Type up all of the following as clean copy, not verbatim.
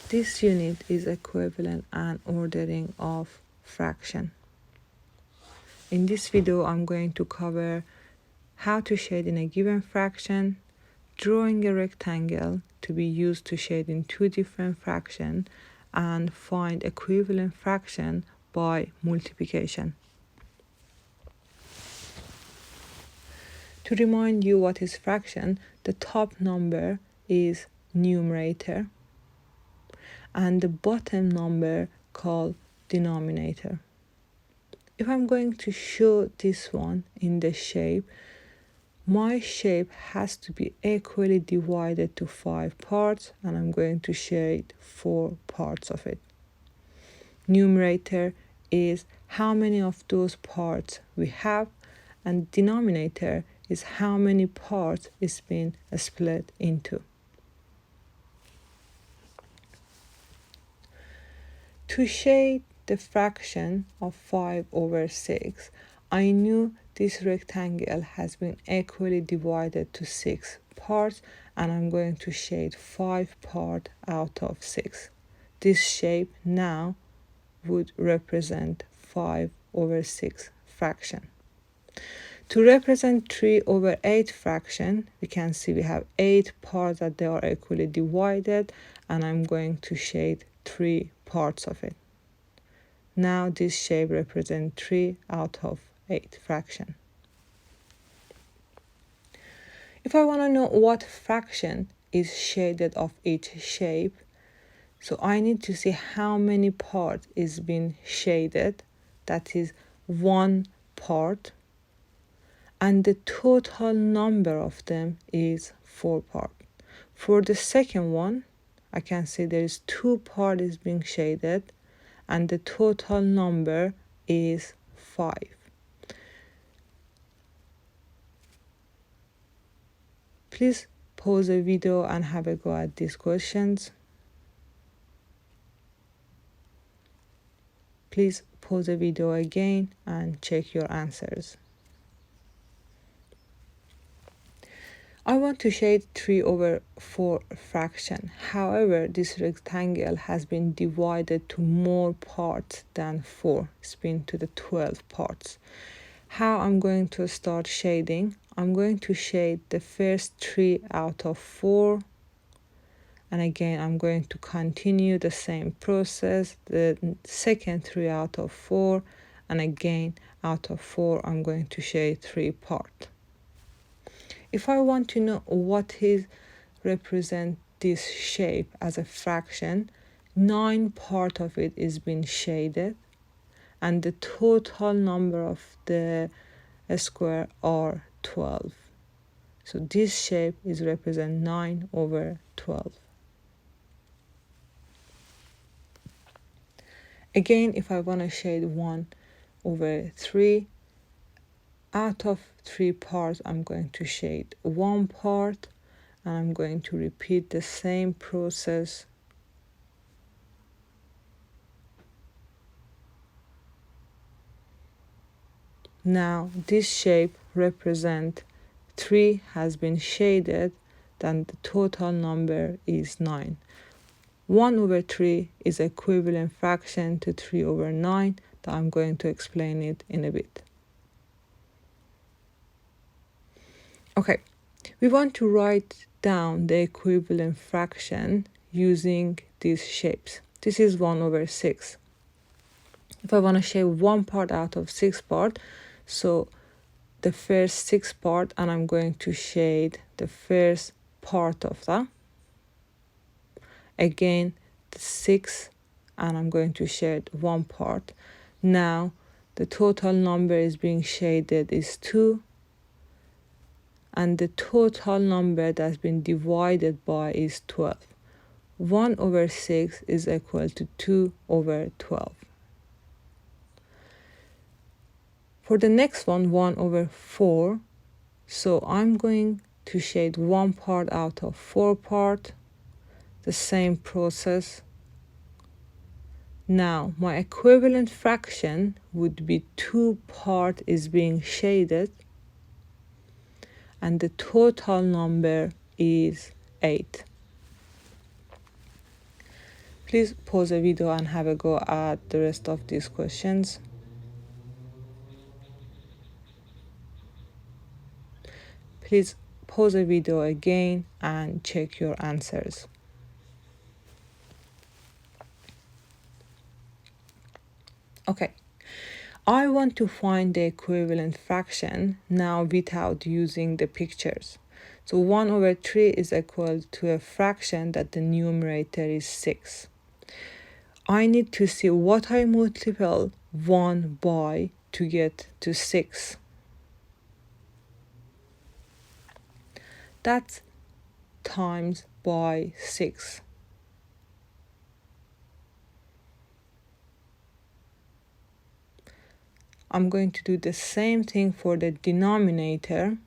This unit is equivalent and ordering of fraction. In this video, I'm going to cover how to shade in a given fraction, drawing a rectangle to be used to shade in two different fractions, and find equivalent fraction by multiplication. To remind you what is fraction, the top number is numerator and the bottom number called denominator. If I'm going to show this one in the shape, my shape has to be equally divided to 5 parts, and I'm going to shade 4 parts of it. Numerator is how many of those parts we have, and denominator is how many parts it's been split into. To shade the fraction of 5/6, I knew this rectangle has been equally divided to 6 parts, and I'm going to shade 5 parts out of 6. This shape now would represent 5/6 fraction. To represent 3/8 fraction, we can see we have 8 parts that they are equally divided, and I'm going to shade 3 parts of it. Now this shape represents 3/8 fraction. If I want to know what fraction is shaded of each shape, so I need to see how many parts is being shaded, that is 1 part, and the total number of them is 4 parts. For the second one, I can see there is 2 parts is being shaded, and the total number is 5. Please pause the video and have a go at these questions. Please pause the video again and check your answers. I want to shade 3/4 fraction. However, this rectangle has been divided to more parts than 4. It's been to the 12 parts. How I'm going to start shading? I'm going to shade the first 3/4, and again I'm going to continue the same process. The second 3/4, and again out of 4 I'm going to shade 3 parts. If I want to know what is represent this shape as a fraction, 9 part of it is being shaded, and the total number of the square are 12. So this shape is represent 9/12. Again, if I want to shade 1/3, out of 3 parts, I'm going to shade 1 part, and I'm going to repeat the same process. Now this shape represents 3 has been shaded, then the total number is 9. 1/3 is equivalent fraction to 3/9. That I'm going to explain it in a bit. Okay, we want to write down the equivalent fraction using these shapes. This is 1/6. If I want to shade 1 part out of 6 parts, so the first 6 parts, and I'm going to shade the first part of that. Again, the 6, and I'm going to shade 1 part. Now, the total number is being shaded is 2, and the total number that's been divided by is 12. 1/6 is equal to 2/12. For the next one, 1/4, so I'm going to shade 1 part out of 4 parts, the same process. Now, my equivalent fraction would be 2 part is being shaded, and the total number is 8. Please pause the video and have a go at the rest of these questions. Please pause the video again and check your answers. Okay, I want to find the equivalent fraction now without using the pictures. So 1 over 3 is equal to a fraction that the numerator is 6. I need to see what I multiply 1 by to get to 6. That's times by 6. I'm going to do the same thing for the denominator.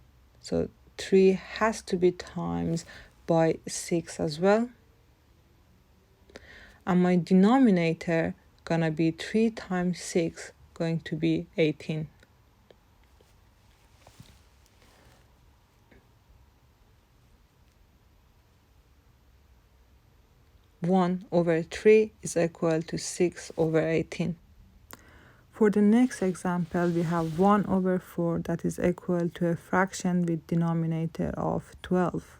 So 3 has to be times by 6 as well. And my denominator gonna be 3 times 6, going to be 18. One over 3 is equal to 6 over 18. For the next example, we have 1 over 4 that is equal to a fraction with denominator of 12.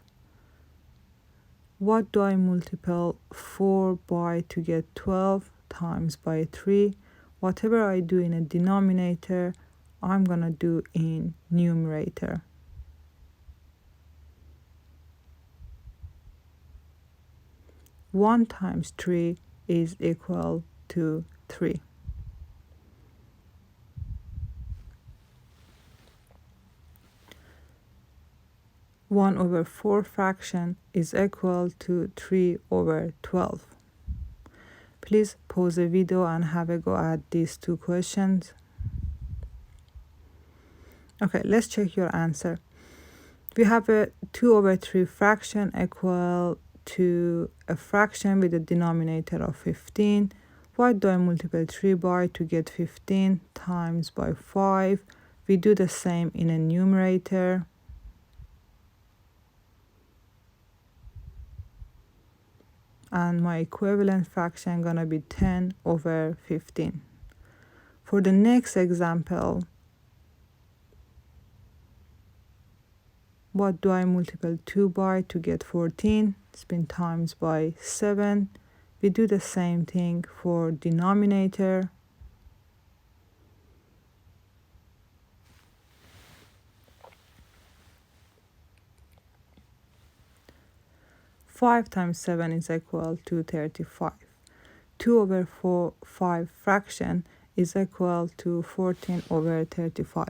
What do I multiply 4 by to get 12 times by 3? Whatever I do in a denominator, I'm gonna do in numerator. One times 3 is equal to 3. One over 4 fraction is equal to 3 over 12. Please pause the video and have a go at these two questions. Okay, let's check your answer. We have a 2 over 3 fraction equal to a fraction with a denominator of 15. What do I multiply 3 by to get 15 times by 5? We do the same in a numerator. And my equivalent fraction gonna be 10 over 15. For the next example, what do I multiply 2 by to get 14? It's been times by 7. We do the same thing for denominator. Five times 7 is equal to 35. 2 over 5 fraction is equal to 14 over 35.